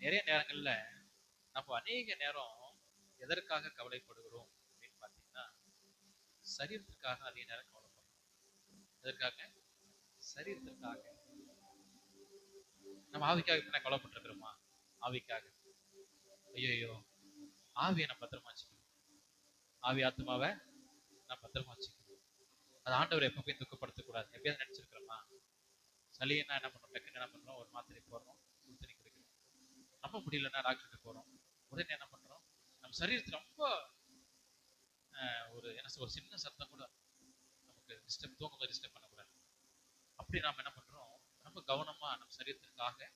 நிறைய நேரங்கள்ல நம்ம அநேக நேரம் எதற்காக கவலைப்படுகிறோம் அப்படின்னு பாத்தீங்கன்னா, சரீரத்திற்காக அதிக நேரம் கவலைப்படுறோம். எதற்காக? சரீரத்திற்காக. நம்ம ஆவிக்காக இப்ப கவலைப்பட்டு இருக்கிறோமா? ஆவிக்காக ஐயோ ஆவியை நம்ம பத்திரமா வச்சுக்கணும். ஆவி ஆத்மாவை நான் பத்திரமா வச்சுக்கணும். அது ஆண்டவரை எப்பவுமே துக்கப்படுத்தக்கூடாது. எப்பயாவது நினைச்சிருக்கிறோமா? சளின்னா என்ன பண்றோம்? டக்குன்னு என்ன பண்றோம்? ஒரு மாத்திரை போடுறோம், சுடுதண்ணி குடிக்கிறோம். நம்ம முடியலன்னா டாக்டர்கிட்ட போறோம். உடனே என்ன பண்றோம்? நம்ம சரீரத்துல ரொம்ப ஒரு என்ன ஒரு சின்ன சத்தம் கூட நமக்கு டிஸ்டர்ப், தூக்கம் டிஸ்டர்ப் பண்ணக்கூடாது. அப்படி நாம என்ன பண்றோம்? ரொம்ப கவனமா நம்ம சரீரத்திற்காக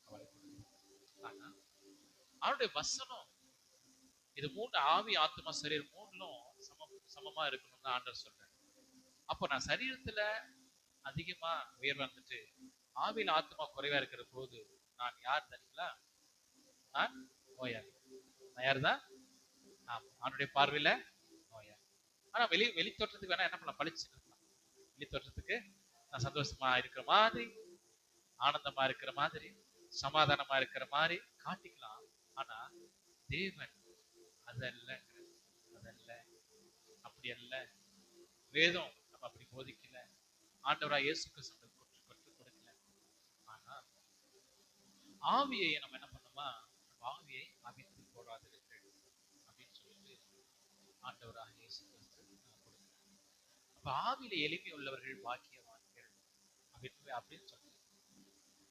கவலைப்படுறோம். ஆனா அவருடைய வசனம் இது மூணு, ஆவி ஆத்மா சரீரம் மூணுலும் சமமா இருக்கணும்னு ஆண்டவர் சொல்றாரு. அப்போ நான் சரீரத்துல அதிகமா உயர்வா இருந்துட்டு ஆவியில் ஆத்மா குறைவா இருக்கிற போது நான் யார் தெரியுங்களா? நான் நோயாளி. நான் யாருதான்? அவனுடைய பார்வையில நோயாளி. ஆனா வெளி தோற்றத்துக்கு வேணா என்ன பண்ணலாம்? பழிச்சு இருக்கலாம். வெளி தோற்றத்துக்கு நான் சந்தோஷமா இருக்கிற மாதிரி, ஆனந்தமா இருக்கிற மாதிரி, சமாதானமா இருக்கிற மாதிரி காட்டிக்கலாம். ஆனா தேவன் அதல்ல, அதல்ல, அப்படி அல்ல. வேதம் நம்ம அப்படி போதிக்கல. ஆண்டவராய் இயேசு கிறிஸ்து கற்றுக் கொடுக்கல. ஆனா ஆவியை நம்ம என்ன பண்ணோமா? ஆவியை அவித்து போடாதீர்கள் அப்படின்னு சொல்லிட்டு ஆண்டவராக இயேசு கிறிஸ்து கொடுக்கிறார். அப்ப ஆவியில எளிமை உள்ளவர்கள் பாக்கியவான்கள் அப்படின்னு சொல்றாங்க.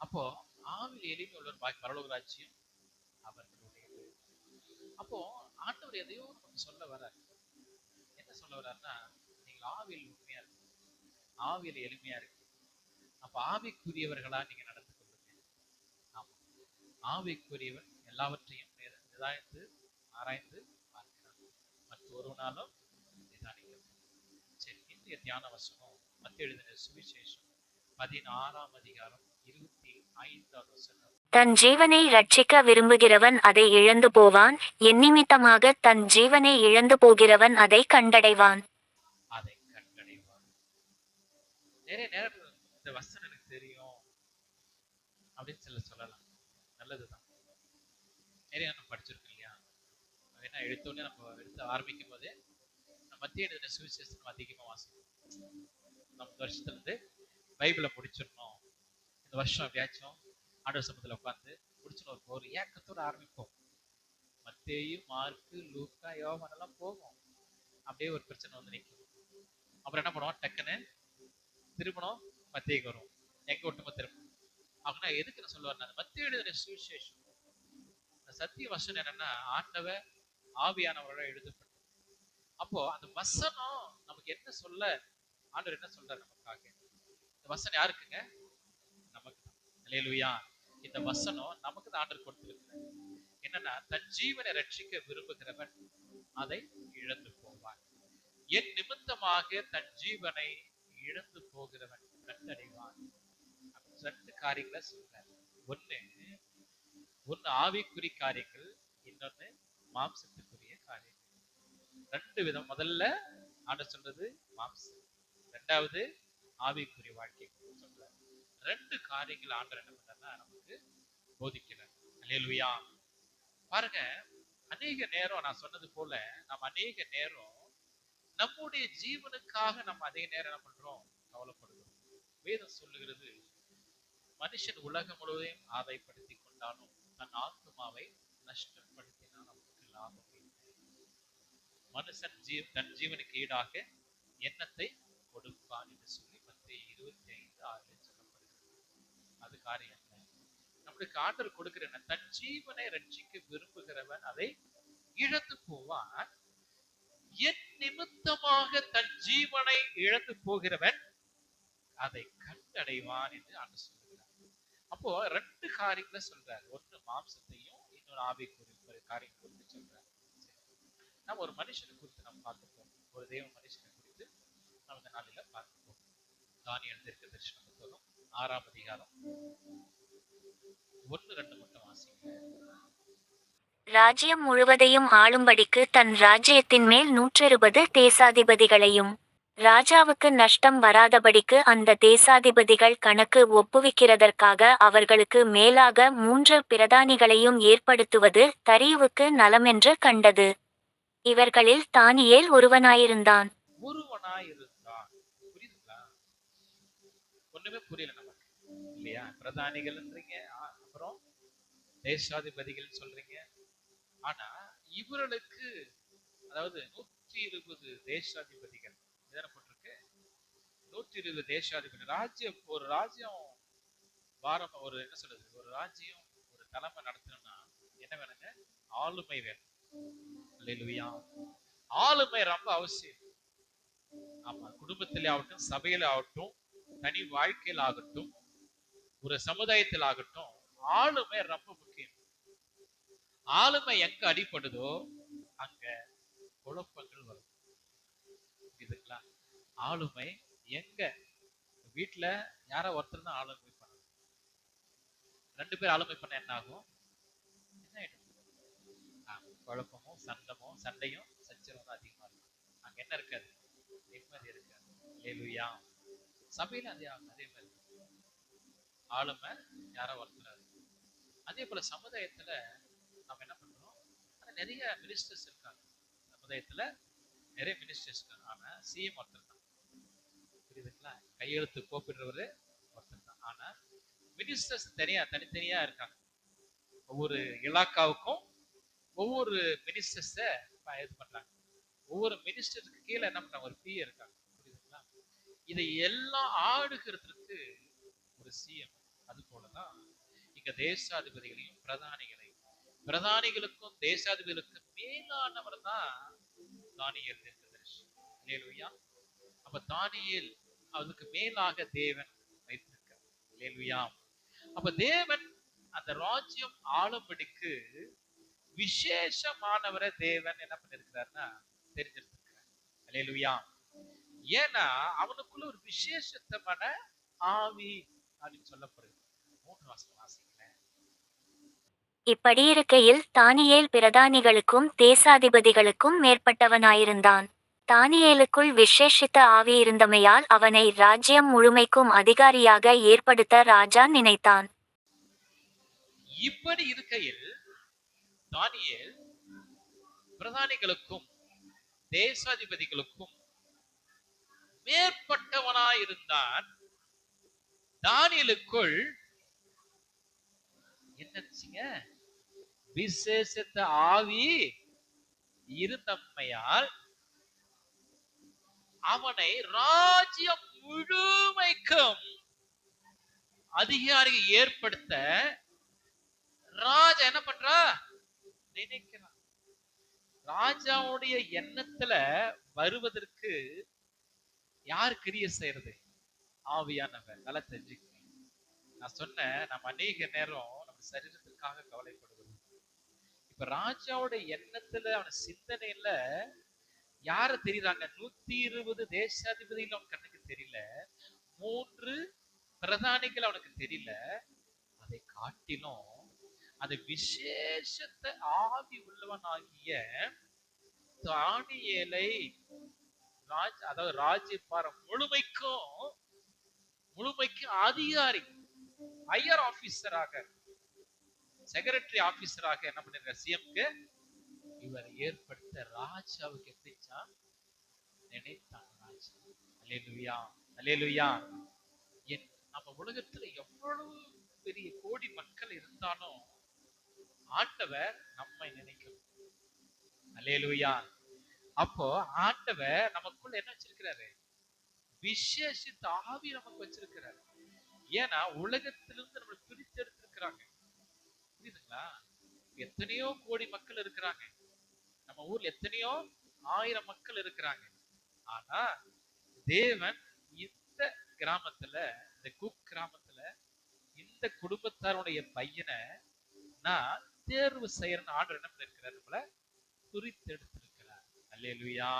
அப்போ ஆவியில எளிமை உள்ளவர் பரலோக ராஜ்யம் அவர்களுடையது. அப்போ ஆண்டவர் எதையோ நமக்கு சொல்ல வர்றாரு. என்ன சொல்ல வர்றாருன்னா, நீங்கள் ஆவியில் உண்மையா இருக்கு, ஆவியில எளிமையா இருக்கு. அப்ப ஆவிக்குரியவர்களா நீங்க நடந்து கொள்ளுங்க. ஆமா, ஆவிக்குரியவன் எல்லாவற்றையும் நிதானித்து ஆராய்ந்து பார்க்கிறான். மற்ற ஒருவனாலும் நிதானிக்க. சரி, இந்திய தியான வசனம் மத்திய எழுதின சுவிசேஷம் 16ஆம் அதிகாரம் 25வது வசனம். தன் ஜீவனை ரட்சிக்க விரும்புகிறவன் அதை இழந்து போவான், என் நிமித்தமாக தன் ஜீவனை இழந்து போகிறவன் அதை கண்டடைவான். அதை கண்டடைவான். நிறைய நேரம் இந்த வசனம் எனக்கு தெரியும் அப்படின்னு சொல்லலாம். நல்லதுதான். நிறைய நம்ம படிச்சிருக்கோம் இல்லையா? ஏன்னா எடுத்தோடனே நம்ம எடுத்து ஆரம்பிக்கும் போதே நம்ம மத்திய எழுதின சுவிசேஷம் நம்ம அதிகமா வாசிக்கணும். நம்ம வருஷத்துல இருந்து பைபிளை முடிச்சிடணும். இந்த வருஷம் எப்படியாச்சும் ஆண்டவர் சமூகத்துல உட்காந்து முடிச்சிடணும். ஒரு ஏக்கத்தோட ஆரம்பிப்போம். மத்தேயு, மார்க்கு, லூக்கா, யோவான் எல்லாம் போகும். அப்படியே ஒரு பிரச்சனை வந்து நிற்கும். அப்புறம் என்ன பண்ணுவோம்? டக்குன்னு திரும்பணும் மத்தேயுக்கு வரும். எங்க ஒட்டுமா திரும்பணும் அப்படின்னா எதுக்கு நான் சொல்லுவாருன்னா, மத்திய எழுதின சுவிசேஷம் சத்திய வசனம் என்னன்னா ஆண்டவர் ஆவியானவரோட எழுதப்பட்டது. அப்போ அந்த வசனம் நமக்கு என்ன சொல்ல, ஆண்டவர் என்ன சொல்றாரு நமக்காக? இந்த வசனம் யாருக்குங்க? நமக்கு தான். அல்லேலூயா. இந்த வசனம் நமக்கு தான் ஆண்டவர் கொடுத்திருக்கிறார். என்னன்னா, தன் ஜீவனை ரட்சிக்க விரும்புகிறவன் அதை இழந்து போவான், என் நிமித்தமாக தன் ஜீவனை இழந்து போகிறவன் கண்டடைவான். ரெண்டு காரியங்களை சொல்றாரு. ஒன்னு ஆவிக்குரிய காரியங்கள், இன்னொன்னு மாம்சத்துக்குரிய காரியங்கள். ரெண்டு விதம். முதல்ல ஆண்டவர் சொல்றது மாம்சம், ரெண்டாவது ஆவிக்குரிய வாழ்க்கை சொல்றாரு. ரெண்டு காரியங்கள் ஆண்டவர் என்ன பண்றாருன்னா நமக்கு போதிக்கிறார். அல்லேலூயா. பாருங்க, அநேக நேரம் நான் சொன்னது போல நம்ம அநேக நேரம் நம்முடைய ஜீவனுக்காக நம்ம அதிக நேரம் என்ன பண்றோம்? கவலைப்படுகிறோம். வேதம் சொல்லுகிறது, மனுஷன் உலகம் முழுவதையும் ஆதாயப்படுத்தி கொண்டாலும் தன் ஆத்மாவை நஷ்டப்படுத்தினால் நமக்கு லாபம் இல்லை. மனுஷன் தன் ஜீவனுக்கு ஈடாக எண்ணத்தை கொடுப்பான் என்று சொல்லி மத்திய 25:6 சொல்லப்படுகிறது. அது காரியம் நம்மளுக்கு ஆண்டவர் கொடுக்கிற தன் ஜீவனை ரட்சிக்க விரும்புகிறவன் அதை இழந்து போவான், என் நிமித்தமாக தன் ஜீவனை இழந்து போகிறவன் அதை கண்டடைவான் என்று ஆண்டவர் சொல்கிறார். அப்போ ரெண்டு காரியங்களை சொல்றாரு. ஒன்று மாம்சத்தையும், இன்னொரு ஆவிக்குரிய காரியம் குறித்து சொல்றாரு. நம்ம ஒரு மனுஷனை குறித்து நம்ம பார்க்கப்போம். ஒரு தேவ மனுஷனை குறித்து நம்ம இந்த நாளில பார்க்கப்போம். தானியேல் தீர்க்கதரிசன புத்தகம் 6ஆம் அதிகாரம் 1-2 மட்டும் வாசிங்க. ராஜ்யம் முழுவதையும் ஆளும்படிக்கு தன் ராஜ்யத்தின் மேல் 120 தேசாதிபதிகளையும் ராஜாவுக்கு நஷ்டம் வராதபடிக்கு அந்த தேசாதிபதிகள் கணக்கு ஒப்புவிக்கிறதற்காக அவர்களுக்கு மேலாக 3 பிரதானிகளையும் ஏற்படுத்துவது தரியுவுக்கு நலமென்று கண்டது. இவர்களில் தானியேல் ஒருவனாயிருந்தான். ஒருவனாயிருந்தான். புரியுதுங்களா? ஒண்ணுமே புரியல நமக்கு இல்லையா? பிரதானிகள்ன்றீங்க, அப்புறம் தேசாதிபதிகள் சொல்றீங்க. ஆனா இவர்களுக்கு, அதாவது 120 தேசாதிபதிகள் இதன போட்டிருக்கு. 120 தேசாதிபதி ராஜ்யம், ஒரு ராஜ்யம் வாரம், ஒரு என்ன சொல்றது, ஒரு ராஜ்யம் ஒரு தலைமை நடத்தணும்னா என்ன வேணுங்க? ஆளுமை வேணும். அல்லேலூயா. ஆளுமை ரொம்ப அவசியம். ஆமா, குடும்பத்திலே ஆகட்டும், சபையில ஆகட்டும், தனி வாழ்க்கையில் ஆகட்டும், ஒரு சமுதாயத்தில் ஆகட்டும், ஆளுமை ரொம்ப முக்கியம். ஆளுமை எங்க அடிப்படுதோ அங்க குழப்பங்கள் வரும். இதுங்களா? ஆளுமை எங்க, வீட்டுல யாரோ ஒருத்தர் தான் ஆளுமை பண்ணணும். 2 பேர் ஆளுமை பண்ண என்ன ஆகும்? என்ன ஆயிடும்? குழப்பமும் சண்டையும் சச்சரவும் தான் அதிகமா இருக்கும். அங்க என்ன இருக்காது? நிம்மதி இருக்காது. அல்லேலூயா. சபையில அதே மாதிரி ஆளுமை யாரோ ஒருத்தர். அதே போல சமுதாயத்துல நம்ம என்ன பண்றோம்? நிறைய மினிஸ்டர்ஸ் இருக்காங்க. சமுதாயத்துல நிறைய மினிஸ்டர்ஸ் இருக்காங்க. ஆனா சிஎம் ஒருத்தர் தான். புரியுதுங்களா? கையெழுத்து கோப்பிடுறவரு ஒருத்தர் தான். ஆனா மினிஸ்டர்ஸ் தனித்தனியா இருக்காங்க. ஒவ்வொரு இலாக்காவுக்கும் ஒவ்வொரு மினிஸ்டர்ஸ இது பண்றாங்க. ஒவ்வொரு மினிஸ்டருக்கு கீழே என்ன பண்றாங்க? ஒரு பிஏ இருக்காங்க. புரியுதுங்களா? இதை எல்லாம் ஆடுகிறதுக்கு ஒரு சிஎம். அது போலதான் இங்க தேசாதிபதிகளையும் பிரதானிகளுக்கும் தேசாதிபதிகளுக்கும் மேலானவர் தான் தானியேல் தீர்க்கதரிசி. அல்லேலூயா. அப்ப தானியேல் அதுக்கு மேலாக தேவன் வைத்திருக்கிறார். அல்லேலூயா. அப்ப தேவன் அந்த ராஜ்யம் ஆளும்படிக்கு விசேஷமானவரை தேவன் என்ன பண்ணிருக்கிறார்னா தெரிஞ்சிருக்கிறார். அல்லேலூயா. ஏன்னா அவனுக்குள்ள ஒரு விசேஷத்தமான ஆவி அப்படின்னு சொல்லப்படுது. 3 வாசகம் வாசிக்கிறேன். இப்படியிருக்கையில் தானியேல் பிரதானிகளுக்கும் தேசாதிபதிகளுக்கும் மேற்பட்டவனாயிருந்தான். தானியேலுக்குள் விசேஷித்த ஆவி இருந்தமையால் அவனை ராஜ்யம் முழுமைக்கும் அதிகாரியாக ஏற்படுத்த ராஜா நினைத்தான். இப்படி இருக்கையில் தானியேல் பிரதானிகளுக்கும் தேசாதிபதிகளுக்கும் மேற்பட்டவனாயிருந்தான். தானியேலுக்குள் என்னச்சுங்க? விசேஷத்த ஆவி இருந்தமையால் அவனை ராஜ்யம் முழுமைக்கும் அதிகாரி ஏற்படுத்த ராஜா என்ன பண்றா? நினைக்கிறான். ராஜாவுடைய எண்ணத்துல வருவதற்கு யார் கிரிய செய்யறது? ஆவியானவர். நல்லா தெரிஞ்சுக்க. நான் சொன்னேன், நம்ம அநேக நேரம் நம்ம சரீரத்திற்காக கவலைப்படுவது. இப்ப ராஜாவோட எண்ணத்துல, அவன சிந்தனையில யார தெரியுறாங்க? 120 தேசாதிபதிகள் அவன் கண்ணுக்கு தெரியல. 3 பிரதானிகள் அவனுக்கு தெரியல. அதை காட்டிலும் அந்த விசேஷத்தை ஆவி உள்ளவன் ஆகிய தானியேலை அதாவது ராஜ்யபாரம் முழுமைக்கும் அதிகாரி, ஹையர் ஆபீசராக, செக்ரட்டரி ஆபீசராக என்ன பண்ணிருக்க சிஎம்க்கு இவர் ஏற்படுத்த ராஜாவுக்கு எப்படிச்சா நினைத்தான் ராஜா. அல்லேலூயா. அல்லேலூயா. நம்ம உலகத்துல எவ்வளவு பெரிய கோடி மக்கள் இருந்தாலும் ஆண்டவர் நம்மை நினைக்கணும். அல்லேலூயா. அப்போ ஆண்டவர் நமக்குள்ள என்ன வச்சிருக்கிறாரு? விசேஷித்த ஆவி நமக்கு வச்சிருக்கிறாரு. ஏன்னா உலகத்திலிருந்து நம்ம பிரித்து எடுத்திருக்கிறாங்க. புரியுதுங்களா? எத்தனையோ கோடி மக்கள் இருக்கிறாங்க. நம்ம ஊர்ல எத்தனையோ 1000 மக்கள் இருக்கிறாங்க. ஆனா தேவன் இந்த கிராமத்துல, இந்த குக் கிராமத்துல இந்த குடும்பத்தாருடைய பையனை நான் தேர்வு செய்யறேன்னு ஆண்டவர் என்ன பண்ணிருக்கிறார்? நம்மள குறித்து எடுத்திருக்கிறார். அல்லேலூயா.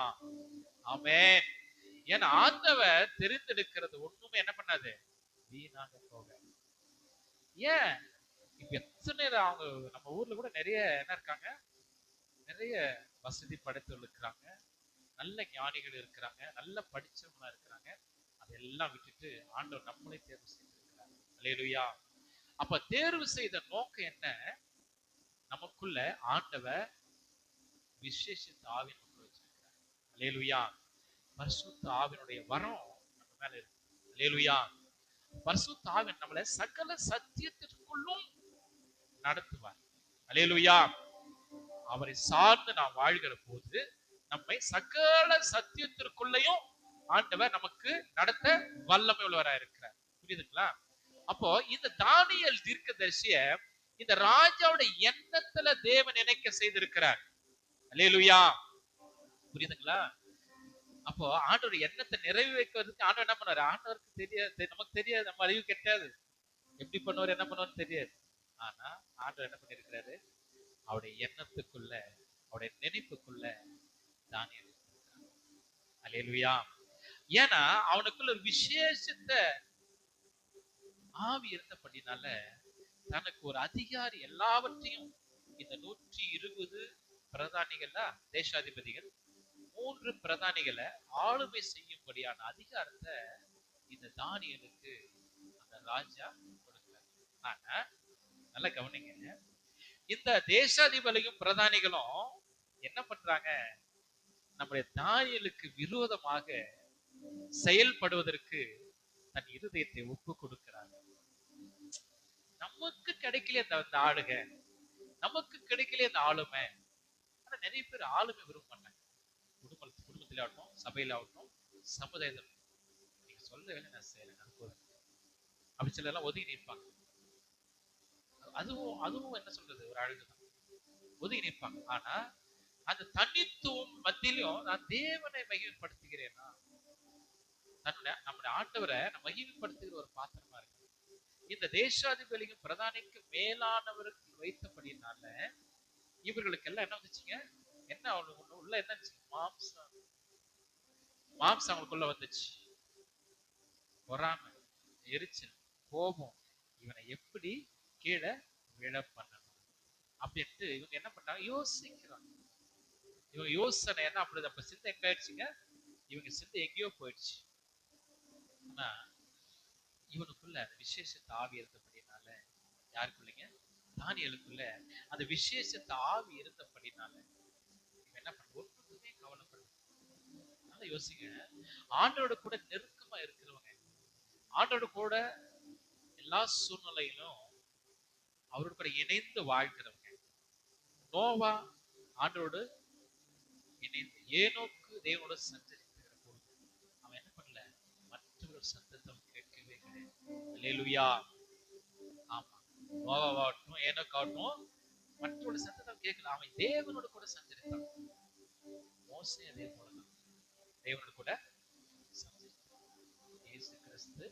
ஆமென். ஏன்னா ஆண்டவர் தெரிந்தெடுக்கிறது ஒண்ணுமே என்ன பண்ணாது? வீணாக போக. ஏன் இப்ப எத்தனை அவங்க நம்ம ஊர்ல கூட நிறைய என்ன இருக்காங்க? நிறைய வசதி படைத்தவர்கள் இருக்கிறாங்க. நல்ல ஞானிகள் இருக்கிறாங்க, நல்ல படிச்சவங்களா இருக்கிறாங்க. அதெல்லாம் விட்டுட்டு ஆண்டவர் நம்மளை தேர்வு செய்திருக்கிறார். அல்லேலூயா. அப்ப தேர்வு செய்த நோக்கம் என்ன? நமக்குள்ள ஆண்டவர் விசேஷித்த ஆவி நமக்குள்ள வச்சிருக்கிறார். அல்லேலூயா. பரிசுத்த ஆவியினுடைய வரம் நம்ம மேல இருக்கு. அல்லேலூயா. பரிசுத்த ஆவி நம்மளை சகல சத்தியத்திற்குள்ளும் நடத்துவார். அல்லேலூயா. அவரை சார்ந்து நாம் வாழ்கிற போது நம்மை சகல சத்தியத்திற்குள்ளேயும் ஆண்டவர் நமக்கு நடத்த வல்லமை உள்ளவராக இருக்கிறார். புரியுதுங்களா? அப்போ இந்த தானியேல் தீர்க்கதரிசிய இந்த ராஜாவுடைய எண்ணத்துல தேவன் நினைக்க செய்திருக்கிறார். அல்லேலூயா. புரியுதுங்களா? அப்போ ஆண்டவர் எண்ணத்தை நிறைவேற்றுவதற்கு ஆண்டவர் என்ன பண்ணாரு? ஆண்டவருக்கு தெரியாது, நமக்கு தெரியாது, நம்ம அறிவு கெட்டாது, எப்படி பண்ணுவார் என்ன பண்ணுவார்னு தெரியாது. ஆனா ஆண்டவர் என்ன பண்ணிருக்கிறாரு? அவருடைய எண்ணத்துக்குள்ள, அவருடைய நினைப்புக்குள்ள தானியேல். அல்லேலூயா. ஏன்னா அவனுக்குள்ள ஒரு விசேஷத்த ஆவி இருந்தபடினால தனக்கு ஒரு அதிகாரி எல்லாவற்றையும் இந்த 120 பிரதானிகளா தேசாதிபதிகள் 3 பிரதானிகளை ஆளுமை செய்யும்படியான அதிகாரத்தை இந்த தானியேலுக்கு அந்த ராஜா கொடுக்கிறார். ஆனா நல்லா கவனிங்க, இந்த தேசாதிபதியும் பிரதானிகளும் என்ன பண்றாங்க? நம்முடைய தானியேலுக்கு விரோதமாக செயல்படுவதற்கு தன் இருதயத்தை ஒப்பு கொடுக்கிறாங்க. நமக்கு கிடைக்கல அந்த ஆளுக, நமக்கு கிடைக்கல அந்த ஆளுமை. ஆனா நிறைய பேர் ஆளுமை விரும்ப மாட்டாங்க. குடும்பத்தில ஆகட்டும், சபையில ஆகட்டும், சமுதாயத்தில் நீங்க சொல்ல வேலை நான் செய்யறேன் அப்படி சில எல்லாம் ஒதுங்கி நிற்பாங்க. அதுவும் என்ன சொல்றது, ஒரு அழகுதான். ஒதுங்கி நிற்பாங்க. ஆனா அந்த தனித்துவம் மத்தியிலும் நான் தேவனை மகிமைப்படுத்துகிறேன்னா, நம்முடைய ஆண்டவரை நான் மகிமைப்படுத்துகிற ஒரு பாத்திரமா இருக்கு. இந்த தேசாதிபதிக்கும் பிரதானிக்கு மேலானவருக்கு வைத்தபடினால இவர்களுக்கு எல்லாம் என்ன வந்துச்சுங்க? என்ன அவங்களுக்கு உள்ள என்ன மாம்சம் அவங்களுக்குள்ள வந்துச்சு. பொறாமை, எரிச்சல், கோபம், இவனை எப்படி கீழே விழ பண்ணணும் அப்படின்ட்டு இவங்க என்ன பண்ணாங்க? யோசிக்கிறாங்க. இவங்க யோசனை என்ன அப்படி அப்ப சிந்தை எங்க ஆயிடுச்சுங்க? இவங்க சிந்தை எங்கேயோ போயிடுச்சு. ஆனா இவனுக்குள்ள அந்த விசேஷத்தை ஆவி இருந்தபடினால, யாருக்குள்ளங்க? தானியேலுக்குள்ள அந்த விசேஷத்தை ஆவி இருந்தபடினால இவன் என்ன பண்ண ஒன்றுமே கவலைப்படல. நல்லா யோசிங்க, ஆண்டோட கூட நெருக்கமா இருக்கிறவங்க, ஆண்டோட கூட எல்லா சூழ்நிலையிலும் அவரோட கூட இணைந்து வாழ்கிறவங்க. நோவா ஆண்டோடு இணைந்து, ஏனோக்கு தேவனோட சஞ்சரிக்கிற போது அவன் என்ன பண்ணல? மற்றவர்கள் சத்தத்தை கேட்கவே கிடையாது. அல்லேலூயா. ஆமா, நோவாவாகட்டும், ஏனோக்காகட்டும், மற்றவரோட சத்தத்தை கேட்கல. அவன் தேவனோட கூட சஞ்சரித்தான். மோசே அதே போலதான் தேவனோட கூட சஞ்சரித்தான். இயேசு கிறிஸ்து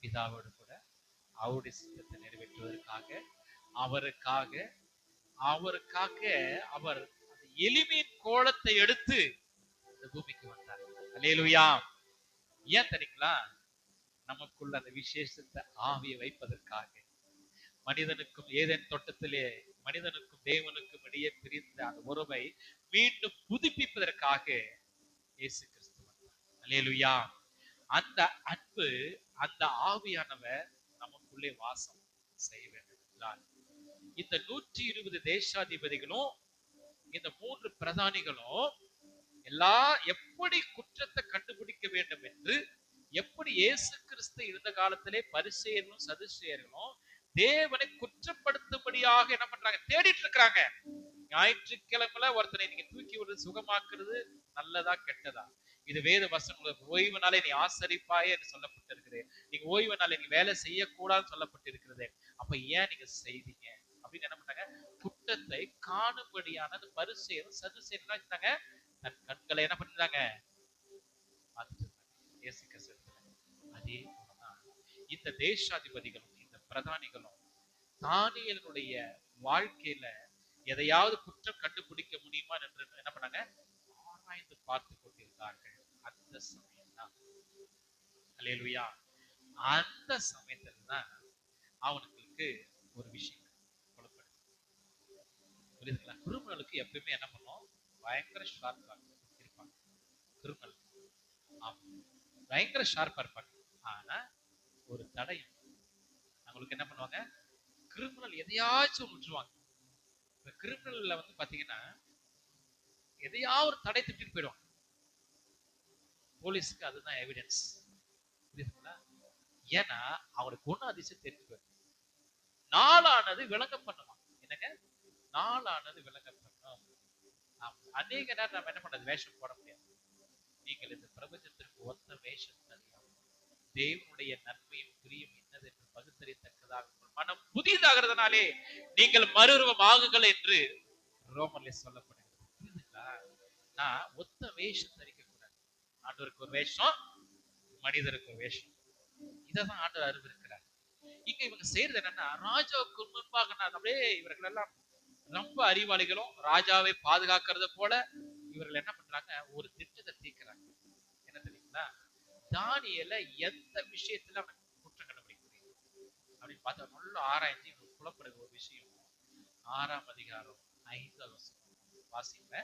பிதாவோடு கூட அவருடைய சித்தத்தை நிறைவேற்றுவதற்காக அவருக்காக அவர் எளிமையின் கோலத்தை எடுத்து இந்த பூமிக்கு வந்தார். அல்லேலூயா. ஏன் தெரியுங்களா? நமக்குள்ள அந்த விசேஷத்தை ஆவியை வைப்பதற்காக. மனிதனுக்கும் ஏதேன் தோட்டத்திலே மனிதனுக்கும் தேவனுக்கும் இடையே பிரிந்த அந்த உறவை மீண்டும் புதுப்பிப்பதற்காக இயேசு கிறிஸ்து வந்தார். அல்லேலூயா. அந்த அன்பு, அந்த ஆவியானவர் நமக்குள்ளே வாசம் செய்ய வேண்டும் என்றால் இந்த 120 தேசாதிபதிகளும் இந்த 3 பிரதானிகளும் எப்படி குற்றத்தை கண்டுபிடிக்க வேண்டும் என்று, எப்படி இயேசு கிறிஸ்து இருந்த காலத்திலே பரிசேயர்களும் சதுசேயர்களும் தேவனை குற்றப்படுத்தும்படியாக என்ன பண்றாங்க? தேடிட்டு இருக்கிறாங்க. ஞாயிற்றுக்கிழமைல ஒருத்தனை நீங்க தூக்கி விடுறது, சுகமாக்குறது நல்லதா கெட்டதா? இது வேத வசனம். ஓய்வு நாளை நீ ஆசரிப்பாயே என்று சொல்லப்பட்டிருக்கிறது. நீங்க ஓய்வு நாளை நீ வேலை செய்யக்கூடாதுன்னு சொல்லப்பட்டிருக்கிறது. அப்ப ஏன் நீங்க செய்தீங்க அப்படின்னு என்ன பண்ணாங்க? குற்றத்தை காணும்படியான அந்த பரிசேயரும் சதுசேயரும் வச்சாங்க. தன் கண்களை என்ன பண்ணிருந்தாங்க? அதே போலதான் இந்த தேசாதிபதிகளும் இந்த பிரதானிகளும் தானியேலுடைய வாழ்க்கையில எதையாவது குற்றம் கண்டுபிடிக்க முடியுமா என்று என்ன பண்ணாங்க? ஆராய்ந்து பார்த்து கொண்டிருந்தார்கள். அந்த சமயம் தான், அல்லேலூயா, அந்த சமயத்துல தான் அவனுக்கு ஒரு விஷயம் புலப்படுது. புரியுதுங்களா? குருமலுக்கு எப்பயுமே என்ன பண்ணும்? பயங்கர ஷார்ப்பா இருக்கும். கிரிமினல். ஆமா, பயங்கர ஷார்ப்பா இருப்பாங்க. ஆனா ஒரு தடயம் அவங்களுக்கு என்ன பண்ணுவாங்க, கிரிமினல் எதையாச்சும் ஒண்ணு விட்டுருவாங்க. இந்த கிரிமினல்ல வந்து பாத்தீங்கன்னா எதையாவது ஒரு தடை திட்டிட்டு போயிடுவாங்க. போலீஸ்க்கு அதுதான் எவிடன்ஸ். புரியுதுங்களா? ஏன்னா அவங்களுக்கு குண அதிசயம் தெரிஞ்சு போயிடும். நாளானது விளங்க பண்ணுமா, என்னங்க, நாளானது விளங்க பண்ணும். ஆமா. அநேக நேரம் நம்ம என்ன பண்றது, வேஷம் போட முடியாது. நீங்கள் இந்த பிரபஞ்சத்திற்கு ஒத்த வேஷம் அறியாமல் தேவனுடைய நன்மையும் பிரியும் என்னது என்று பகுத்தறியத்தக்கதாக உங்கள் மனம் புதியதாகிறதுனாலே நீங்கள் மறுரூபம் ஆகுங்கள் என்று ரோமர்ல சொல்லப்படுகிறது. புரியுதுங்களா? நான் ஒத்த வேஷம் தரிக்க கூடாது. ஆண்டவருக்கு ஒரு வேஷம், மனிதருக்கு ஒரு வேஷம். இதான் ஆண்டவர் அறிவிருக்கிறார். இங்க இவங்க செய்யறது என்னன்னா, ராஜாவுக்கு முன்பாக நான் அப்படியே இவர்கள் எல்லாம் ரொம்ப அறிவாளிகளும் ராஜாவை பாதுகாக்கிறது போல இவர்கள் என்ன பண்றாங்க, ஒரு திட்டத்தை தீர்க்கிறாங்க. என்ன தெரியுங்களா? தானியேல எந்த விஷயத்துல அவன் குற்றம் கண்டுபிடிக்க முடியும் அப்படின்னு பார்த்தா நல்ல ஆராய்ச்சி புலப்படுகிற ஒரு விஷயம் 6ஆம் அதிகாரம் 5ஆம் வசனம் வாசிங்க.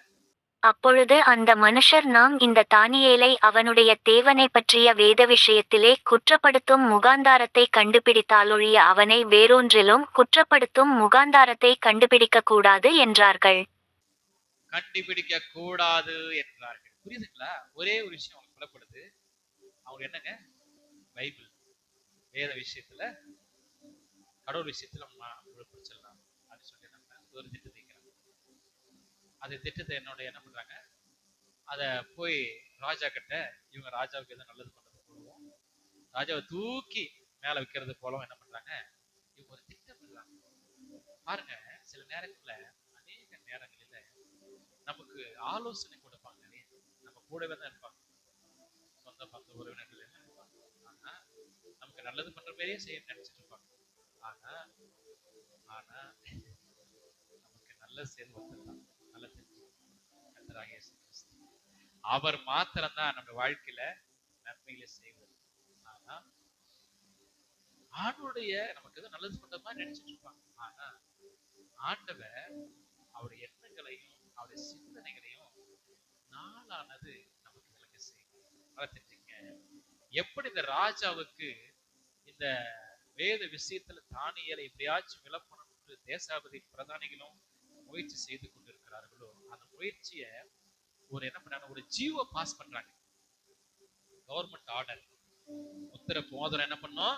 அப்பொழுது அந்த மனுஷர், நாம் இந்த தானியேலை அவனுடைய தேவனை பற்றிய வேத விஷயத்திலே குற்றப்படுத்தும் முகாந்தாரத்தை கண்டுபிடித்தாலொழிய அவனை வேறொன்றிலும் குற்றப்படுத்தும் முகாந்தாரத்தை கண்டுபிடிக்க கூடாது என்றார்கள். கண்டுபிடிக்க கூடாது என்றார்கள். புரியுதுங்களா? ஒரே ஒரு விஷயம் அவங்களுக்கு புலப்படுது. அவங்க என்னங்க, பைபிள் வேத விஷயத்துல கடவுள் விஷயத்துல பிடிச்சிடலாம் அப்படின்னு சொல்லி நம்ம ஒரு திட்டத்தை வைக்கிறாங்க. அந்த திட்டத்தை என்னோட என்ன பண்றாங்க, அத போய் ராஜா கிட்ட இவங்க ராஜாவுக்கு எதுவும் நல்லது பண்றது போலவும் ராஜாவை தூக்கி மேல வைக்கிறது போலவும் என்ன பண்றாங்க, இவங்க ஒரு திட்டம் பண்றாங்க. பாருங்க, சில நேரங்கள்ல அநேக நேரங்களில நமக்கு ஆலோசனை கொடுப்பாங்க. நம்ம கூடவே தான் இருப்பாங்க, சொந்த பந்த உறவினர்கள் என்ன இருப்பாங்க. ஆனா நமக்கு நல்லது பண்ற மாதிரியே செய்ய நினைச்சிட்டு இருப்பாங்க. ஆனா ஆனா நமக்கு நல்ல சேர்ந்து ஒருத்தர் நல்ல தெரிஞ்சு கர்த்தராகிய இயேசு கிறிஸ்து. அவர் மாத்திரம்தான் நம்ம வாழ்க்கையில நன்மைகளை செய்வது. ஆனா ஆண்டவருடைய நமக்கு எதுவும் நல்லது பண்ற மாதிரி நினைச்சிட்டு இருப்பாங்க. ஆனா ஆண்டவர் அவருடைய எண்ணங்களையும் அவருடைய சிந்தனைகளையும் நாளானது நமக்கு விளக்க செய்யும். அதை தெரிஞ்சுங்க. எப்படி இந்த ராஜாவுக்கு இந்த வேத விஷயத்துல தானியேலை எப்படியாச்சும் விளப்பணும் என்று தேசாபதி பிரதானிகளும் முயற்சி செய்து கொண்டிருக்கிறார்களோ, அந்த முயற்சியை ஒரு என்ன பண்றாங்க, ஒரு ஜியோ பாஸ் பண்றாங்க. கவர்மெண்ட் ஆர்டர் உத்தர மோதிரம் என்ன பண்ணும்,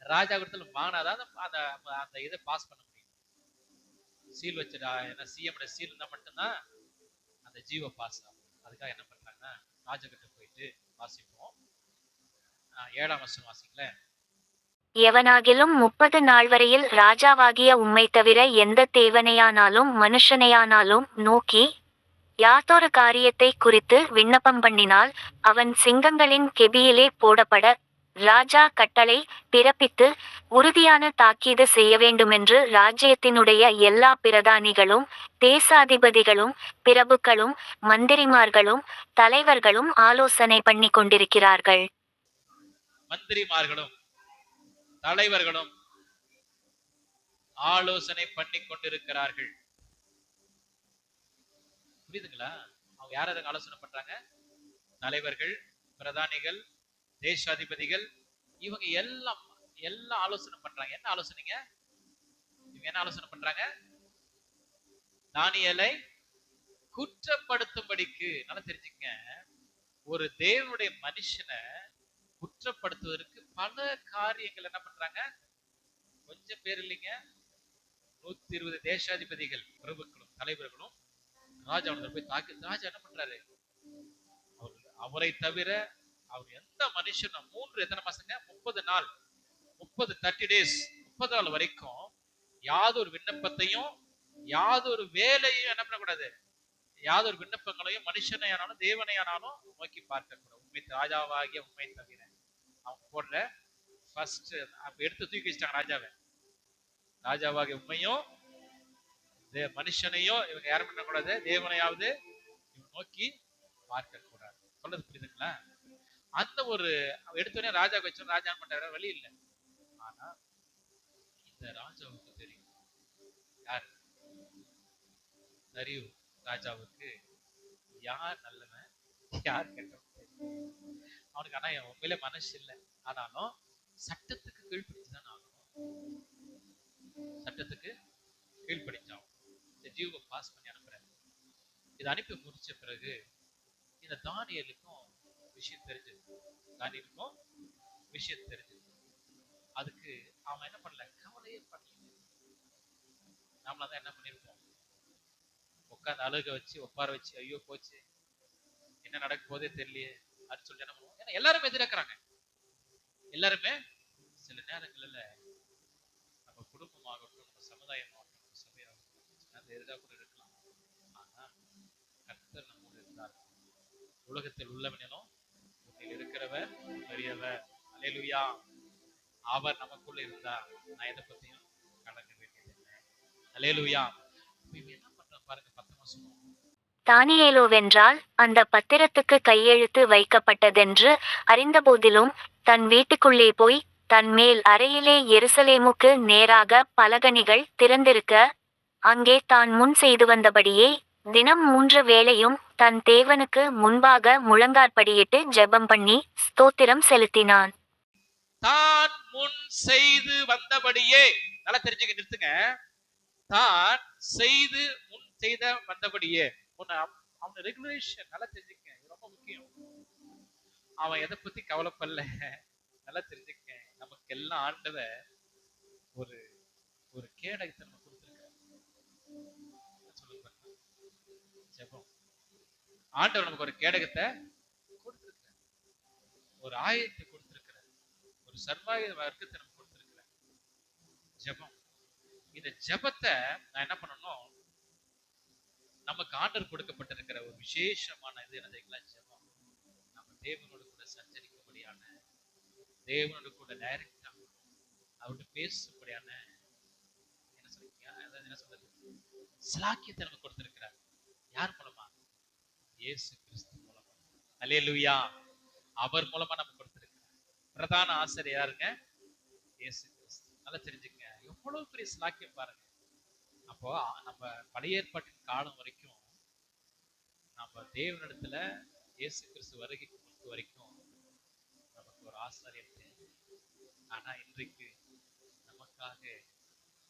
ராஜா இடத்துல வாங்கினாதான் அந்த அந்த இதை பாஸ் பண்ண முடியும். சீல் வச்சுடா, ஏன்னா சிஎம் சீல் இருந்தா மட்டும்தான் அந்த ஜியோ பாஸ் ஆகும். அதுக்காக என்ன பண்றாங்கன்னா, ராஜா கிட்ட போயிட்டு வாசிப்போம். 7ஆம் வசனம் வாசிங்களேன். எவனாகிலும் 30 நாள் வரையில் ராஜாவாகிய உம்மை தவிர எந்த தேவனையானாலும் மனுஷனையானாலும் நோக்கி யாதொரு காரியத்தை குறித்து விண்ணப்பம் பண்ணினால் அவன் சிங்கங்களின் கெபியிலே போடப்பட ராஜா கட்டளை பிறப்பித்து உறுதியான தாக்கீது செய்ய வேண்டுமென்று ராஜ்யத்தினுடைய எல்லா பிரதானிகளும் தேசாதிபதிகளும் பிரபுக்களும் மந்திரிமார்களும் தலைவர்களும் ஆலோசனை பண்ணி கொண்டிருக்கிறார்கள். மந்திரிமார்களும் தலைவர்களும் ஆலோசனை பண்ணி கொண்டிருக்கிறார்கள். புரியுதுங்களா? அவங்க யார ஆலோசனை பண்றாங்க? தலைவர்கள், பிரதானிகள், தேசாதிபதிகள், இவங்க எல்லாம் எல்லாம் ஆலோசனை பண்றாங்க. என்ன ஆலோசனைங்க? இவங்க என்ன ஆலோசனை பண்றாங்க? தானியேலை குற்றப்படுத்தும்படிக்கு. நல்லா தெரிஞ்சுக்கங்க, ஒரு தேவனுடைய மனுஷனை குற்றப்படுத்துவதற்கு பல காரியங்கள் என்ன பண்றாங்க. கொஞ்சம் பேர் இல்லைங்க, 120 தேசாதிபதிகள், பிரபுக்களும் தலைவர்களும் ராஜா போய் தாக்கி, ராஜா என்ன பண்றாரு, அவரை தவிர அவர் எந்த மனுஷனும் 3 எத்தனை மாசங்க, 30 நாள், 30 days, 30 நாள் வரைக்கும் யாதொரு விண்ணப்பத்தையும் யாதொரு வேலையும் என்ன பண்ணக்கூடாது, யாதொரு விண்ணப்பங்களையும் மனுஷனை ஆனாலும் தேவனை ஆனாலும் நோக்கி பார்க்க கூடாது. உண்மை ராஜாவாகிய உண்மை தவிர அவங்க போடுற ஃபர்ஸ்ட் அப்ப எடுத்து தூக்கி வச்சிட்டாங்க ராஜாவை. ராஜாவாகிய உண்மையும் மனுஷனையும் இவங்க யாரும் பண்ணக்கூடாது, தேவனையாவது இவங்க நோக்கி பார்க்க கூடாது. சொல்றது புரியுதுங்களா? அந்த ஒரு எடுத்தோடனே ராஜா வச்சோம், ராஜா பண்ற வழி இல்லை. ஆனா இந்த ராஜாவுக்கு தெரியும் யார், தரியு ராஜாவுக்கு யார் நல்லவன் யார் கேட்டவன் தெரியல. அவனுக்கு ஆனா உண்மையிலே மனசு இல்லை. ஆனாலும் சட்டத்துக்கு கீழ்ப்படிச்சுதான் ஆகணும். சட்டத்துக்கு கீழ்ப்படிஞ்சாகும். இந்த ஜீவ பாஸ் பண்ணி அனுப்புறாரு. இதை அனுப்பி முடிச்ச பிறகு இந்த தானியலுக்கும் விஷயம் தெரிஞ்சது. தானியலுக்கும் விஷயம் தெரிஞ்சது. அதுக்கு அவன் என்ன பண்ணல, கவலையே பண்ணல. நாமளாதான் என்ன பண்ணிருப்போம், உட்காந்து அழுக வச்சு உட்கார வச்சு, ஐயோ போச்சு என்ன நடக்க போதே தெரியலையே அப்படின்னு சொல்லிட்டு என்ன பண்ணுவோம். ஏன்னா எல்லாருமே எதிர்க்கிறாங்க. எல்லாருமே சில நேரங்கள்ல நம்ம குடும்பமாகட்டும், நம்ம சமுதாயமாகட்டும், நம்ம சபையாகட்டும் எதிராக கூட இருக்கலாம். ஆனா கர்த்தர் நம்மோடு இருந்தார். உலகத்தில் உள்ளவனிலும் உன்னில் இருக்கிறவர் பெரியவர். அல்லேலூயா. அவர் நமக்குள்ள இருந்தா நான் எதை பத்தியும் கலங்க வேண்டியது இல்லை. அல்லேலூயா. என்ன பண்ற பாருங்க, 10 வசனம். தானியேலோவென்றால் அந்த பத்திரத்துக்கு கையெழுத்து வைக்கப்பட்டதென்று அறிந்தபோதிலும் தன் வீட்டுக்குள்ளே போய் தன் மேல் அறையிலே எருசலேமுக்கு நேராக பலகணிகள் திறந்திருக்க அங்கே தான் முன் செய்து வந்தபடியே தினம் 3 வேளையும் தன் தேவனுக்கு முன்பாக முழங்காற்படியிட்டு ஜெபம் பண்ணி ஸ்தோத்திரம் செலுத்தினான். தான் முன் செய்து வந்தபடியே, நல்லா தெரிஞ்சுக்க, நிறுத்துங்க. தான் செய்து முன் செய்த வந்தபடியே. அவன் ரெகுலேஷன் நல்லா தெரிஞ்சுக்க, இது ரொம்ப முக்கியம். அவன் எதை பத்தி கவலைப்படல. நல்லா தெரிஞ்சுக்க, நமக்கு எல்லாம் ஆண்டவர் ஒரு ஒரு கேடகத்தை நம்ம கொடுத்திருக்காரு. சொல்லுங்க, ஜெபம். ஆண்டவர் நமக்கு ஒரு கேடகத்தை கொடுத்திருக்கிறார், ஒரு ஆயத்தை கொடுத்திருக்கிறார், ஒரு சர்வாயுத வர்க்கத்தை நம்ம கொடுத்திருக்கிறார், ஜெபம். இந்த ஜெபத்தை நான் என்ன பண்ணணும், நமக்கு ஆண்டவர் கொடுக்கப்பட்டிருக்கிற ஒரு விசேஷமான இது என்ன, ஜெபம். நம்ம தேவனோடு கூட சஞ்சரிக்கும்படியான, தேவனோடு கூட டைரக்டா அவர்கிட்ட பேசும்படியான என்ன சொல்றீங்க, என்ன சொல்றது, சிலாக்கியத்தை நமக்கு கொடுத்திருக்கிறார். யார் மூலமா? இயேசு கிறிஸ்து மூலமா. அல்லேலூயா. அவர் மூலமா நமக்கு கொடுத்திருக்கிறார். பிரதான ஆசிரியர் யாருங்க? இயேசு கிறிஸ்து. நல்லா தெரிஞ்சுங்க, எவ்வளவு பெரிய சிலாக்கியம் பாருங்க. அப்போ நம்ம பழைய ஏற்பாட்டின் காலம் வரைக்கும் நம்ம தேவனிடத்துல இயேசு கிறிஸ்து வருகைக்கு முன்பு வரைக்கும் நமக்கு ஒரு ஆசாரியர் தேவை. ஆனா இன்றைக்கு நமக்காக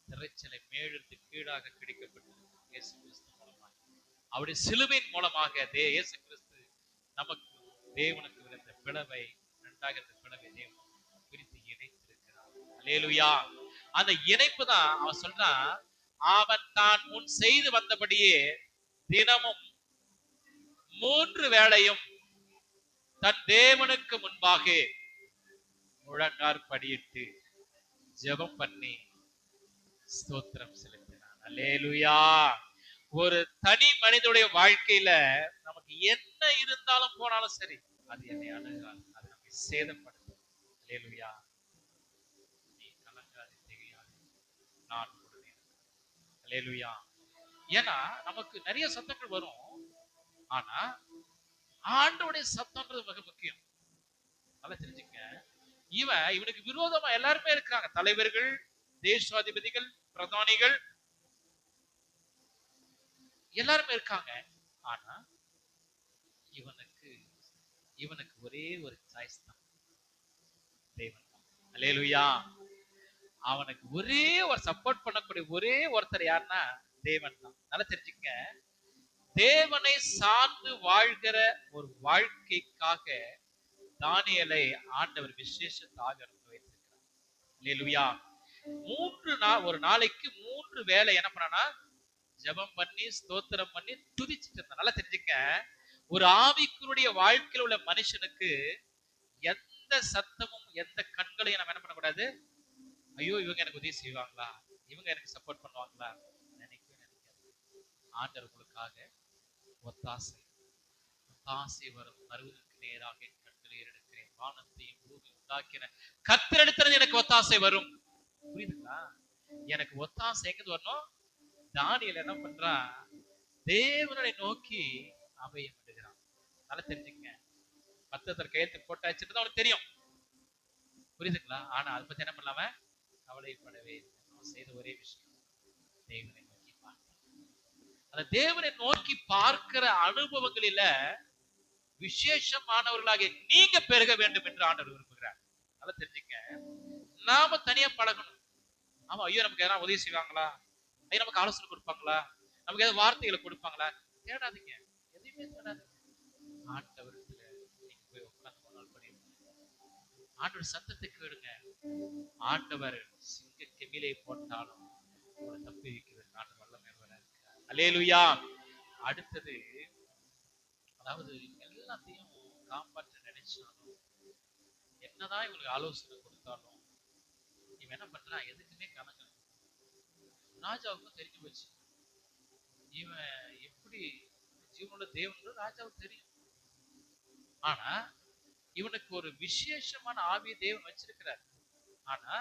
திரைச்சலை மேழுத்து கீழாக கிடைக்கப்பட்டது இயேசு கிறிஸ்து மூலமாக. அவருடைய சிலுவையின் மூலமாக இயேசு கிறிஸ்து நமக்கு தேவனுக்கு இருந்த பிளவை, இரண்டாக இருந்த பிளவை தேவன் பிரித்து இணைத்திருக்கிறார். அல்லேலூயா. அந்த இணைப்பு தான் அவன் சொல்றான், அவன் தான் முன் செய்து வந்தபடியே தினமும் 3 வேளையும் தன் தேவனுக்கு முன்பாக முழங்காற்படியிட்டு ஜெபம் பண்ணி ஸ்தோத்திரம் செலுத்தினான். அல்லேலூயா. ஒரு தனி மனிதனுடைய வாழ்க்கையில நமக்கு என்ன இருந்தாலும் போனாலும் சரி, அது என்னை அணுகாது, அது நம்மை சேதப்படுத்தும். அல்லேலூயா. நீ கலங்காது, திகையாது, நான் உடனே. அல்லேலூயா. ஏன்னா நமக்கு நிறைய சத்தங்கள் வரும், ஆனா ஆண்டவருடைய சத்தம்ன்றது மிக முக்கியம். நல்லா தெரிஞ்சுக்க, இவனுக்கு விரோதமா எல்லாருமே இருக்கிறாங்க. தலைவர்கள், தேசாதிபதிகள், பிரதானிகள் எல்லாருமே இருக்காங்க. ஆனா இவனுக்கு ஒரே ஒரு சாய்ஸ் தான், தேவன். அல்லேலூயா. அவனுக்கு ஒரே ஒரு சப்போர்ட் பண்ணக்கூடிய ஒரே ஒருத்தர் யாருன்னா தேவன் தான். நல்லா தெரிஞ்சுக்க, தேவனை சார்ந்து வாழ்கிற ஒரு வாழ்க்கைக்காக தானியேலை ஆண்டவர் விசேஷத்தாக வைத்திருக்கிறார். அல்லேலூயா. 3 நாள், ஒரு நாளைக்கு 3 வேளை என்ன பண்ணா, ஜெபம் பண்ணி ஸ்தோத்திரம் பண்ணி துதிச்சிட்டு இருந்தா. நல்லா தெரிஞ்சுக்க, ஒரு ஆவிக்குரிய வாழ்க்கையில் உள்ள மனுஷனுக்கு எந்த சத்தமும் எந்த கண்களையும் நம்ம என்ன பண்ணக்கூடாது, ஐயோ இவங்க எனக்கு உதவி செய்வாங்களா, இவங்க எனக்கு சப்போர்ட் பண்ணுவாங்களா நினைக்கவே நினைக்காது. ஆண்டவர்களுக்காக ஒத்தாசை வரும் பருவதற்கு நேராக என் கண்களை எடுக்கிறேன், வானத்தையும் பூமி உண்டாக்கின கர்த்தரிடத்திலிருந்து எனக்கு ஒத்தாசை வரும். புரியுதுங்களா? எனக்கு ஒத்தாசை எங்க வரணும்? தானியேல் என்ன பண்றான், தேவனை நோக்கி அபயம் விடுகிறான். நல்லா தெரிஞ்சுக்கங்க, பத்திரத்தில் கையெழுத்து போட்டாச்சுன்னு அவனுக்கு தெரியும். புரியுதுங்களா? ஆனா அதை பத்தி என்ன பண்ணலாம கவலைப்படவே இல்லை. அவன் செய்த ஒரே விஷயம், தேவனை நோக்கி பார்த்தான். அந்த தேவனை நோக்கி பார்க்கிற அனுபவங்களில விசேஷமானவர்களாகிய நீங்க பெருக வேண்டும் என்று ஆண்டவர் விரும்புகிறார். நல்லா தெரிஞ்சுக்க, நாம தனியா பழகணும். ஆமா, ஐயோ நமக்கு எதனா உதவி செய்வாங்களா, ஐயோ நமக்கு ஆலோசனை கொடுப்பாங்களா, நமக்கு ஏதாவது வார்த்தைகளை கொடுப்பாங்களா, தேடாதீங்க. எதையுமே தேடாதீங்க. ஆண்டவரத்துல நீங்க போய் உட்கார்ந்து ஒரு நாள் பண்ணிருங்க. ஆண்டவர் சத்தத்தை கேளுங்க. ஆண்டவர் சிங்க கெமிலை போட்டாலும் உங்களை தப்பி வைக்கிறது ஆண்டவர் வல்லமை இருக்கிறார். அல்லேலூயா. அடுத்தது, அதாவது எல்லாத்தையும் காப்பாற்ற நினைச்சாலும், என்னதான் இவங்களுக்கு ஆலோசனை கொடுத்தாலும், இவன் என்ன பண்றான், எதுக்குமே கணக்கு. ராஜாவுக்கும் தெரிஞ்சு போச்சு இவன் எப்படி ஜீவனோட தேவன் ராஜாவுக்கு தெரியும். ஆனா இவனுக்கு ஒரு விசேஷமான ஆவிய தேவன் வச்சிருக்கிறார். ஆனா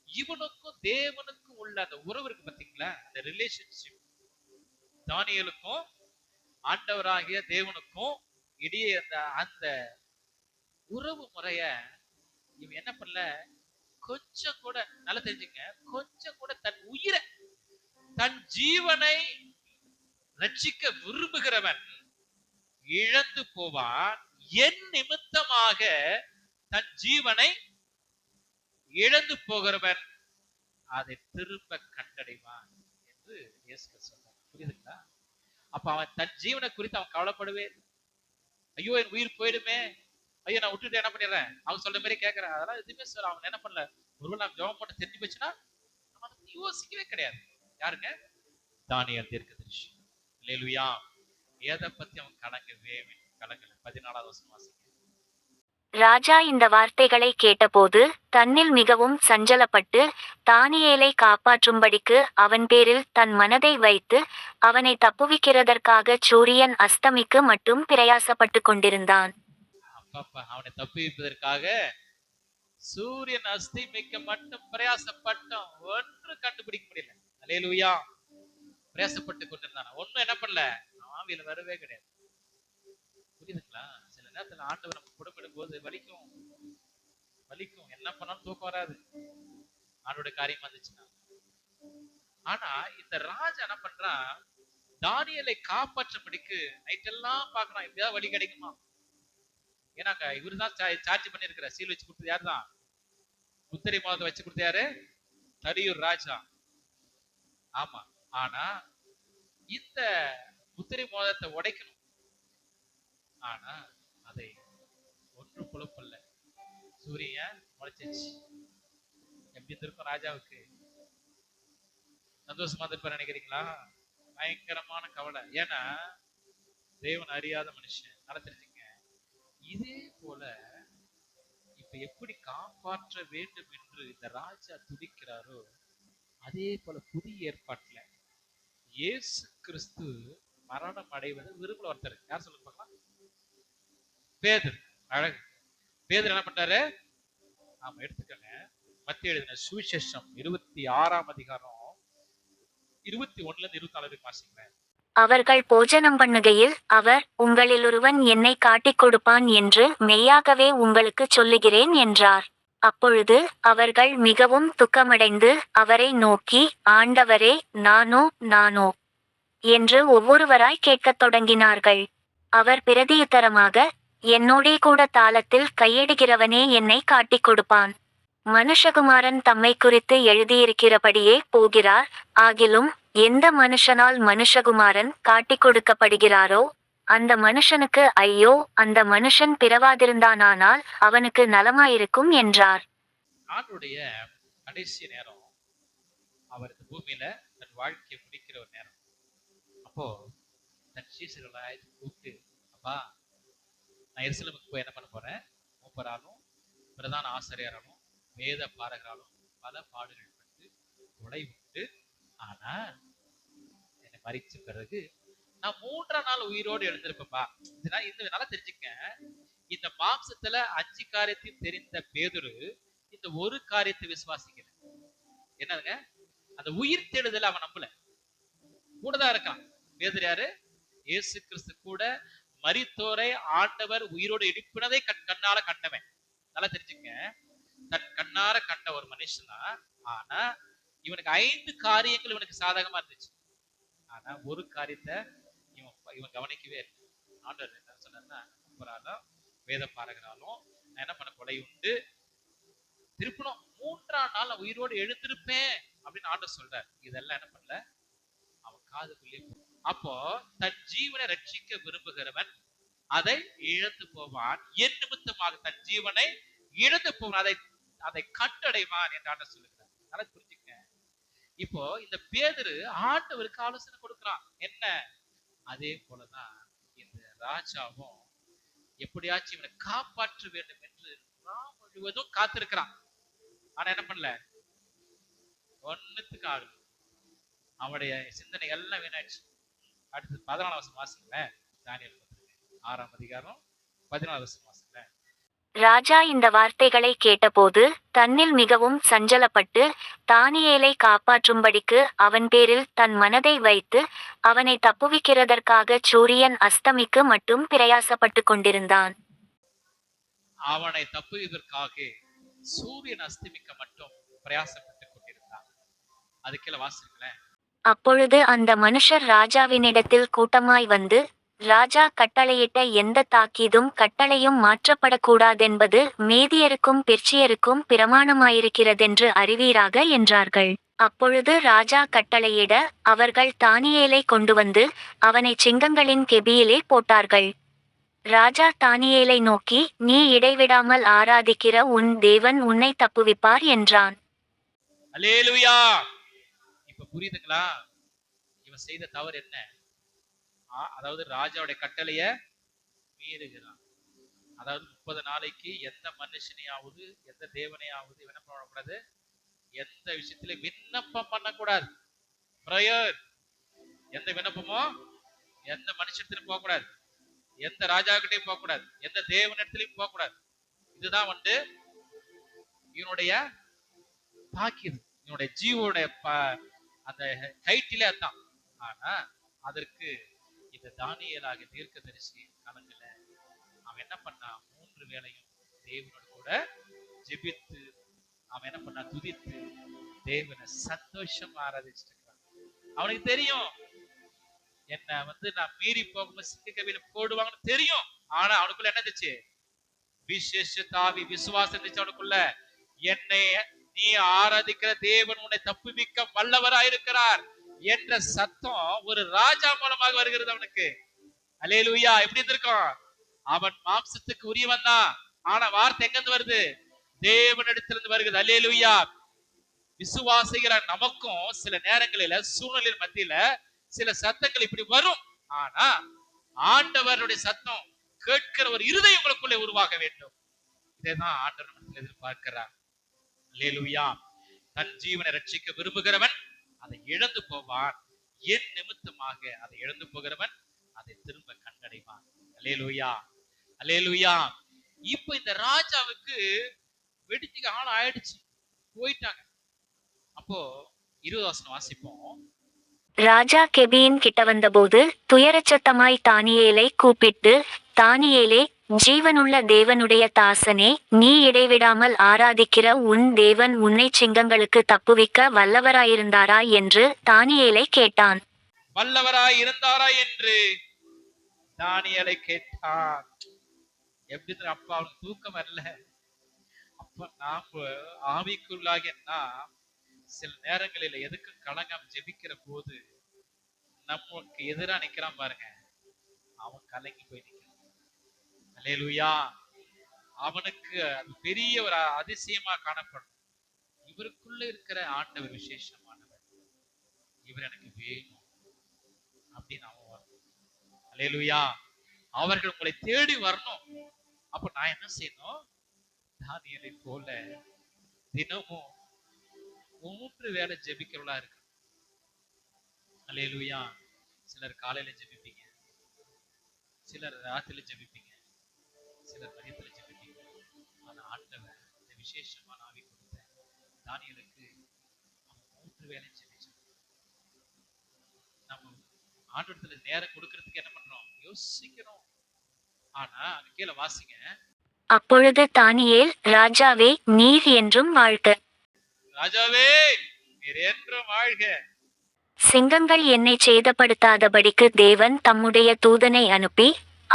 இவனுக்கும் தேவனுக்கும் உள்ள அந்த உறவு இருக்கு பாத்தீங்களா, அந்த ரிலேஷன்ஷிப், தானியேலுக்கும் ஆண்டவராகிய தேவனுக்கும் இடையே அந்த அந்த உறவு முறைய இவன் என்ன பண்ணல, கொஞ்சம் கூட, நல்லா தெரிஞ்சுங்க, கொஞ்சம் கூட தன் உயிரை, தன் ஜீவனை ரட்சிக்க விரும்புகிறவன் இழந்து போவான், என் நிமித்தமாக தன் ஜீவனை இழந்து போகிறவன் அதை திரும்ப கண்டடைவான் என்று இயேசு சொன்னார். புரியுதுங்களா? அப்ப அவன் தன் ஜீவனை குறித்து அவன் கவலைப்படவே, ஐயோ என் உயிர் போயிடுமே, ஐயோ நான் விட்டுட்டு என்ன பண்ணிடுறேன், அவங்க சொல்ற மாதிரி கேட்கிறேன், அதெல்லாம் எதுவுமே சொல்ல அவன் என்ன பண்ணல. ஒருவேளை நான் ஜெபம் பண்ண தெரிஞ்சு போச்சுன்னா நம்ம அதை யோசிக்கவே கிடையாது. யாருங்க? தானியேல் தீர்க்கதரிசி. அல்லேலூயா. எதை பத்தி அவன் கலங்கவே கலங்கல. 14வது வசனம் வாசிங்க. ராஜா இந்த வார்த்தைகளை கேட்டபோது தன்னில் மிகவும் சஞ்சலப்பட்டு தானியேலை காப்பாற்றும்படிக்கு அவன் பேரில் தன் மனதை வைத்து அவனை தப்புவிக்கிறதற்காக சூரியன் அஸ்தமிக்கு மட்டும் பிரயாசப்பட்டு கொண்டிருந்தான். அப்பப்பா, அவனை தப்புவிப்பதற்காக சூரியன் அஸ்தமிக்க மட்டும் பிரயாசப்பட்டோம், ஒன்று கண்டுபிடிக்க முடியல. அல்லேலூயா. பிரயாசப்பட்டு கொண்டிருந்தான், ஒன்னும் என்ன பண்ணல, ஆவியில வரவே கிடையாது. புரியுதுங்களா? சில நேரத்துல ஆண்டவர் நம்ம குடும்பிடும் போது வலிக்கும், வலிக்கும், என்ன பண்ணாலும் தூக்கம் வராது ஆண்டோட காரியம் வந்துச்சுன்னா. ஆனா இந்த ராஜா என்ன பண்றான், தானியேலை காப்பாற்றும்படிக்கு நைட் எல்லாம் பாக்குறான், எப்படியாவது வழி கிடைக்குமா. ஏன்னாங்க இவரு தான் சார்ஜ் பண்ணிருக்கிற, சீல் வச்சு கொடுத்தது யாரு தான், முத்திரை மோதிரத்தை வச்சு கொடுத்த யாரு, தரியூர் ராஜா. ஆமா. ஆனா இந்த முத்திரை மோதிரத்தை உடைக்கணும். ஆனா அதை ஒன்று புலப்பல்ல. சூரியன் முளைச்சிச்சு. எப்படி இருக்கும் ராஜாவுக்கு? சந்தோஷமா இருப்பார் நினைக்கிறீங்களா? பயங்கரமான கவலை. ஏன்னா தேவன் அறியாத மனுஷன். நல்லா தெரிஞ்சுங்க. இதே போல இப்ப எப்படி காப்பாற்ற வேண்டும் என்று இந்த ராஜா துடிக்கிறாரோ, அதே போல புதிய ஏற்பாட்டுல இயேசு கிறிஸ்து மரணம் அடைவது விரும்பல. ஒருத்தர் யார் சொல்லுங்க பார்க்கலாம்? பேதுரு. அழகு. பேதுரு என்ன பண்றாரு? ஆமா, எடுத்துக்கங்க. மத்திய எழுதின சுவிசேஷம் 26ஆம் அதிகாரம் 21ல இருந்து 24 வரைக்கும் வாசிக்கிறேன். அவர்கள் போஜனம் பண்ணுகையில் அவர், உங்களில் ஒருவன் என்னை காட்டிக் கொடுப்பான் என்று மெய்யாகவே உங்களுக்குச் சொல்லுகிறேன் என்றார். அப்பொழுது அவர்கள் மிகவும் துக்கமடைந்து அவரை நோக்கி, ஆண்டவரே, நானோ நானோ என்று ஒவ்வொருவராய் கேட்கத் தொடங்கினார்கள். அவர் பிரதியுத்தரமாக, என்னோடே கூட தாளத்தில் கையிடுகிறவனே என்னை காட்டிக் கொடுப்பான். மனுஷகுமாரன் தம்மை குறித்து எழுதியிருக்கிறபடியே போகிறார். ஆகிலும் எந்த மனுஷனால் மனுஷகுமாரன் காட்டிக் கொடுக்கப்படுகிறாரோ அந்த மனுஷனுக்கு ஐயோ, அந்த மனுஷன் பிறவாதிருந்தானால் அவனுக்கு நலமாயிருக்கும் என்றார். ஆண்டுடைய கடைசி நேரம், அவர் இந்த பூமியில தன் வாழ்க்கையை முடிக்கிற ஒரு நேரம். அப்போ தன் சீசர்களை கூப்பிட்டு, அப்பா நான் எருசலேமுக்கு போய் என்ன பண்ண போறேன், மூப்பராலும் பிரதான ஆசிரியராலும் வேத பாரகராலும் பல பாடுகள் பட்டு கொலை விட்டு, ஆனா என்னை மறிச்ச பிறகு நான் 3ஆம் நாள் உயிரோடு எழுந்திருப்பேன்பா. இந்த நல்லா தெரிஞ்சுக்க, இந்த மாம்சத்துல 5 காரியத்தையும் தெரிந்த பேதுரு இந்த ஒரு காரியத்தை விசுவாசிக்கல. என்னதுங்க? அந்த உயிர் தேடுதல் அவன் நம்பல. கூடதான் இருக்கான். பேதுரு யாரு? இயேசு கிறிஸ்து கூட மரித்தோரை ஆண்டவர் உயிரோடு எழுப்பினதை கண்ணால கண்டவன். நல்லா தெரிஞ்சுக்க, தன் கண்ணார கண்ட ஒரு மனுஷனா. ஆனா இவனுக்கு 5 காரியங்கள் இவனுக்கு சாதகமா இருந்துச்சு. ஆனா ஒரு காரியத்தை இவன் கவனிக்கவே இல்லை. ஆண்டவர் என்ன சொன்னா, மூப்பராலும் வேத பாரகராலும் நான் என்ன பண்ண கொலை உண்டு திருப்பணும் 3ஆம் நாள் நான் உயிரோடு எழுந்திருப்பேன் அப்படின்னு ஆண்டவர் சொல்றார். இதெல்லாம் என்ன பண்ணல அவன் காதுக்குள்ளே அப்போ தன் ஜீவனை ரட்சிக்க விரும்புகிறவன் அதை இழந்து போவான், என் நிமித்தமாக தன் ஜீவனை இழந்து போவான், அதை கண்டடைவான் என்று ஆண்டவர் சொல்லுகிறார். நல்லா புரிஞ்சுக்க. இப்போ இந்த பேதுரு ஆண்டவருக்கு ஆலோசனை கொடுக்கிறான். என்ன? அதே போலதான் இந்த ராஜாவும் எப்படியாச்சும் இவனை காப்பாற்ற வேண்டும் என்று நாம் முழுவதும் காத்திருக்கிறான். ஆனா என்ன பண்ணல, ஒன்னுத்துக்கு ஆகல. அவனுடைய சிந்தனை எல்லாம் வீணாச்சு. அடுத்து 14ஆம் வசனம் வாசிங்களேன். தானியேல் 6ஆம் அதிகாரம் 14ஆம் வசனம் வாசிங்களேன். ராஜா இந்த வார்த்தைகளை கேட்டபோது தன்னில் மிகவும் சஞ்சலப்பட்டு தானியேலை காப்பாற்றும்படிக்கு அவன் பேரில் தன் மனதை வைத்து அவனை தப்புவிக்கிறதற்காக சூரியன் அஸ்தமிக்கு மட்டும் பிரயாசப்பட்டு கொண்டிருந்தான். அவனை தப்புவதற்காக சூரியன் அஸ்தமிக்க மட்டும் பிரயாசப்பட்டு கொண்டிருந்தான். அதுக்கெல்லாம் வாசிங்களேன். அப்பொழுது அந்த மனுஷர் ராஜாவினிடத்தில் கூட்டமாய் வந்து, ராஜா கட்டளையிட்ட எந்த தாக்கீதும் கட்டளையும் மாற்றப்படக்கூடாதென்பது மேதியருக்கும் பெர்சியருக்கும் பிரமாணமாயிருக்கிறதென்று அறிவீராக என்றார்கள். அப்பொழுது ராஜா கட்டளையிட அவர்கள் தானியேலை கொண்டு வந்து அவனைச் சிங்கங்களின் கெபியிலே போட்டார்கள். ராஜா தானியேலை நோக்கி, நீ இடைவிடாமல் ஆராதிக்கிற உன் தேவன் உன்னை தப்புவிப்பார் என்றான். அல்லேலூயா. இப்ப புரியுதுங்களா இவன் செய்த தவறு என்ன? அதாவது ராஜாவுடைய கட்டளைய மீறுகிறான். அதாவது 30 நாளைக்கு எந்த மனுஷனையாவது எந்த தேவனையாவது என்ன பண்ணக்கூடாது, எந்த விஷயத்திலே விண்ணப்பம் பண்ணக்கூடாது. பிரயர் எந்த விண்ணப்பமோ எந்த மனுஷத்திலும் போகக்கூடாது, எந்த ராஜாக்கிட்டையும் போகக்கூடாது, எந்த தேவனிடத்திலையும் போகக்கூடாது. இதுதான் இவனுடைய தாக்கியது, இவனுடைய ஜீவனுடைய அந்த கைட்டிலே அதான். ஆனா அதற்கு இந்த தானியேலாகிய தீர்க்கதரிசி கலங்கல. அவன் என்ன பண்ணா, 3 வேளையும் தேவனோடு கூட ஜெபித்து அவன் என்ன பண்ணா, துதித்து தேவனை சந்தோஷமா ஆராதிச்சுட்டு இருக்கிறான். அவனுக்கு தெரியும் என்ன நான் மீறி போகும்போது சிங்கக்கவியில போடுவாங்கன்னு தெரியும். ஆனா அவனுக்குள்ள என்ன இருந்துச்சு? விசேஷ தாவி விசுவாசம் இருந்துச்சு அவனுக்குள்ள. என்னை நீ ஆராதிக்கிற தேவன் உன்னை தப்புவிக்க வல்லவராயிருக்கிறார் என்ற சத்தம் ஒரு ராஜா மூலமாக வருகிறது அவனுக்கு. அல்லேலூயா. எப்படி இருந்திருக்கும்? அவன் மாம்சத்துக்கு உரியவன் தான், ஆனா வார்த்தை எங்க இருந்து வருது? தேவனிடத்திலிருந்து வருகிறது. அல்லேலூயா. விசுவாசிகிற நமக்கும் சில நேரங்களில சூழ்நிலை மத்தியில சில சத்தங்கள் இப்படி வரும். ஆனா ஆண்டவருடைய சத்தம் கேட்கிற ஒரு இருதயம் உங்களுக்குள்ளே உருவாக வேண்டும். இதைதான் ஆண்டவர் எதிர்பார்க்கிறார். அல்லேலூயா. தன் ஜீவனை ரட்சிக்க விரும்புகிறவன் அதை இழந்து போவான், என் நிமித்தமாக அதை இழந்து போகிறவன் அதை திரும்ப கண்டடைவான். அல்லேலூயா, அல்லேலூயா. இப்ப இந்த ராஜாவுக்கு வெடிச்சுக்கு ஆள் ஆயிடுச்சு, போயிட்டாங்க. அப்போ 20 வசனம் வாசிப்போம். ராஜா கெபியின் கிட்ட வந்தபோது துயரச்சத்தமாய் தானியேலை கூப்பிட்டு, தானியேலே, ஜீவனுள்ள தேவனுடைய தாசனே, நீ இடைவிடாமல் ஆராதிக்கிற உன் தேவன் உன்னை சிங்கங்களுக்கு தப்புவிக்க வல்லவராயிருந்தாரா என்று தானியேலை கேட்டான். வல்லவராயிருந்தாரா என்று தானியேலை கேட்டான். எப்படி அப்பா அவனுக்கு தூக்கம் வரல. அப்ப நாம ஆவிக்குள்ளாகினா சில நேரங்களில எதுக்கு கலங்காம ஜெபிக்கிற போது நமக்கு எதிரா நிக்கிறான் பாருங்க, அவன் கலங்கி போய் நிக்கிறான். அல்லேலூயா. அவனுக்கு அது பெரிய ஒரு அதிசயமா காணப்படும். இவருக்குள்ள இருக்கிற ஆண்டவர் விசேஷமானவர், இவர் எனக்கு வேணும் அப்படின்னு அவன் வரணும். அல்லேலூயா. அவர்கள் உங்களை தேடி வரணும். அப்ப நான் என்ன செய்யணும்? தானியேலை போல தினமும் 3 வேளை ஜெபிக்கிறவளா இருக்கு. அல்லேலூயா. சிலர் காலையில ஜெபிப்பீங்க, சிலர் ராத்திரில ஜெபிப்பீங்க, சிலர் மதியத்துல ஜெபிப்பீங்க. ஆனா ஆண்டவர் இந்த விசேஷமான ஆவி கொடுத்த தானியேலுக்கு 3 வேளை ஜெபிச்சான். நம்ம ஆண்டவரத்துல நேரம் கொடுக்கறதுக்கு என்ன பண்றோம்? யோசிக்கிறோம். ஆனா அது கீழே வாசிங்க. அப்பொழுது தானியேல், ராஜாவே, நீர் என்றும் வாழ்க. ராஜாவே, நீர் என்றும் வாழ்க. சிங்கங்கள் என்னை சேதப்படுத்தாதபடிக்கு தேவன் தம்முடைய தூதனை அனுப்பி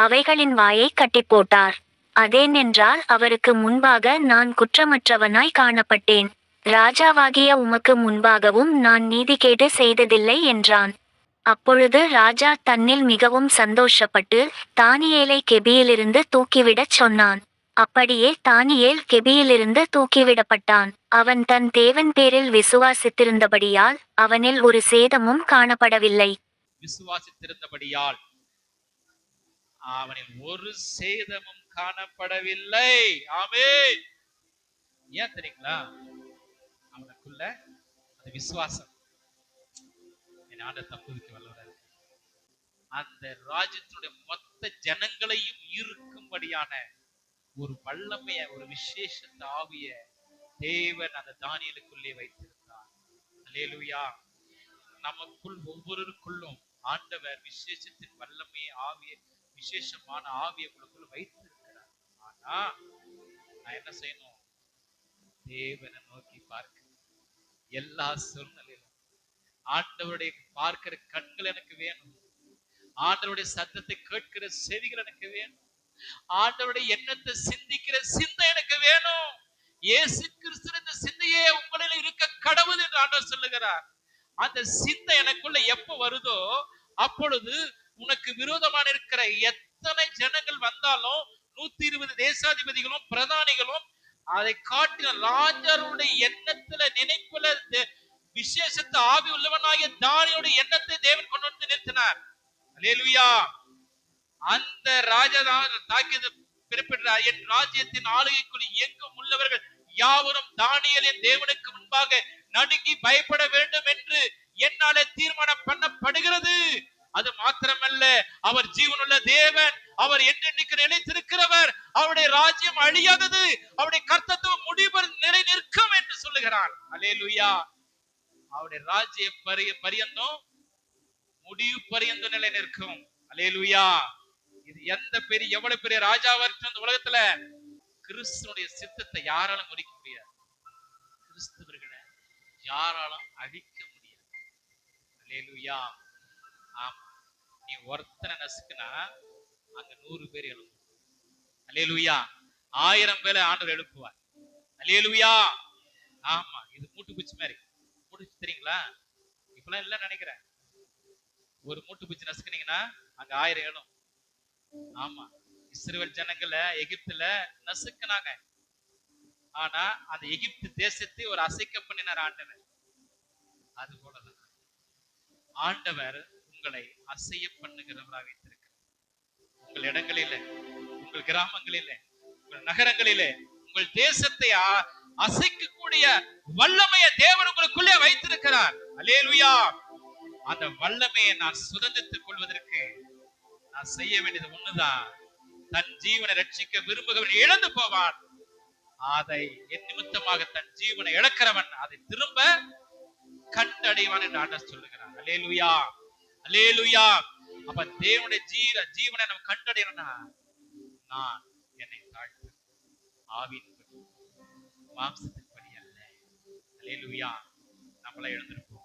அவைகளின் வாயை கட்டிப் போட்டார். அதேனென்றால் அவருக்கு முன்பாக நான் குற்றமற்றவனாய் காணப்பட்டேன். ராஜாவாகிய உமக்கு முன்பாகவும் நான் நீதிகேடு செய்ததில்லை என்றான். அப்பொழுது ராஜா தன்னில் மிகவும் சந்தோஷப்பட்டு தானியேலை கெபியிலிருந்து தூக்கிவிடச் சொன்னான். அப்படியே தானியேல் கெபியிலிருந்து தூக்கிவிடப்பட்டான். அவன் தன் தேவன் பேரில் விசுவாசித்திருந்தபடியால் அவனில் ஒரு சேதமும் காணப்படவில்லை. விசுவாசித்திருந்தபடியால் அவனில் ஒரு சேதமும் காணப்படவில்லை. ஆமென். ஏன் தெரியுங்களா? அவனுக்குள்ள அந்த விசுவாசம் என் ஆண்டவர் தப்புவிக்க வல்லவராக. அந்த ராஜ்யத்தினுடைய மொத்த ஜனங்களையும் இருக்கும்படியான ஒரு வல்லமைய, ஒரு விசேஷத்த ஆவிய தேவன் அந்த தானியேலுக்குள்ளே வைத்திருந்தார். அல்லேலூயா. நமக்குள் ஒவ்வொருவருக்குள்ளும் ஆண்டவர் விசேஷத்தின் வல்லமையை, ஆவிய, விசேஷமான ஆவியை உங்களுக்குள்ள வைத்திருக்கிறார். ஆனா நான் என்ன செய்யணும்? தேவனை நோக்கி பார்க்க எல்லா சூழ்நிலையிலும் ஆண்டவருடைய பார்க்கிற கண்கள் எனக்கு வேணும். ஆண்டவருடைய சத்தத்தை கேட்கிற செவிகள் எனக்கு வேணும். ஆண்டவருடைய எண்ணத்தை சிந்திக்கிற சிந்தை எனக்கு வேணும். இயேசு கிறிஸ்து இந்த சிந்தையே உங்களில் இருக்க கடவுள் என்று ஆண்டவர் சொல்லுகிறார். அந்த சிந்தை எனக்குள்ள எப்ப வருதோ அப்பொழுது உனக்கு விரோதமான இருக்கிற எத்தனை ஜனங்கள் வந்தாலும் 120 தேசாதிபதிகளும் பிரதானிகளும் அதை காட்டின ராஜருடைய எண்ணத்துல, நினைப்புல விசேஷத்தை ஆவி உள்ளவனாகிய தானியேலுடைய எண்ணத்தை தேவன் கொண்டு வந்து நிறுத்தினார். அல்லேலூயா. அந்த ராஜதான் தாக்கியது பிறப்பிடுறார். என் ராஜ்யத்தின் ஆளுகைக்குள் எங்கும் உள்ளவர்கள் யாவரும் தானியேலின் தேவனுக்கு முன்பாக நடுங்கி பயப்பட வேண்டும் என்று என்னாலே தீர்மானம் பண்ணப்படுகிறது. அது மாத்திரமல்ல, அவர் ஜீவனுள்ள தேவன், அவர் என்றென்னைக்கு நிலைத்திருக்கிறவர், அவருடைய ராஜ்யம் அழியாதது, அவருடைய கர்த்தத்துவம் முடிவு நிலை நிற்கும் என்று சொல்லுகிறார். அல்லேலூயா. அவருடைய ராஜ்யம் பரியந்தம் முடிவு பரியந்தம் நிலை நிற்கும். அல்லேலூயா. இது எவ்வளவு பெரிய ராஜாவா இருக்கு இந்த உலகத்துல, கிறிஸ்துனுடைய சித்தத்தை யாராலும் முறிக்க முடியாது. கிறிஸ்துவர்களை யாராலும் அழிக்க முடியாது. அல்லேலூயா. ஆமா, நீ ஒருத்தனை நசுக்குனா அங்க 100 பேர் எழுப்பும். அல்லேலூயா. 1000 பேரை ஆண்டவர் எழுப்புவார். அல்லேலூயா. ஆமா, இது மூட்டுப்பூச்சி மாதிரி. மூட்டுப்பூச்சி தெரியுங்களா? இப்பெல்லாம் இல்ல நினைக்கிறேன். ஒரு மூட்டுப்பூச்சி நசுக்குனீங்கன்னா அங்க 1000 எழும். ஆமா, இஸ்ரவேல் ஜனங்களை எகிப்துல நசுக்குனாங்க. ஆனா அந்த எகிப்து தேசத்தை ஒரு அசைக்க பண்ணினார் ஆண்டவர். அது போலதான் ஆண்டவர் உங்களை அசைய பண்ணுகிறவராக வைத்திருக்கிறார். உங்கள் இடங்களிலே, உங்கள் கிராமங்களிலே, உங்கள் நகரங்களிலே, உங்கள் தேசத்தை அசைக்கக்கூடிய வல்லமையை தேவன் உங்களுக்குள்ளே வைத்திருக்கிறார். அல்லேலூயா. அந்த வல்லமையை நான் சுதந்திரத்துக் கொள்வதற்கு நான் செய்ய வேண்டியது ஒண்ணுதான். தன் ஜீவனை ரட்சிக்க விரும்புகிறவன் இழந்து போவான். அதை என் நிமித்தமாக தன் ஜீவனை இழக்கிறவன் அதை திரும்ப கண்டடைவான் என்று ஆண்டவர் சொல்லுகிறார். அல்லேலூயா. அல்லேலூயா. அப்ப தேவனுடைய ஜீவனை நம்ம கண்டடையணும்னா நான் என்னை தாழ்த்து ஆவியின்படி, மாம்சத்தின்படி அல்ல. அல்லேலூயா. நம்மளை எழுந்திருப்போம்.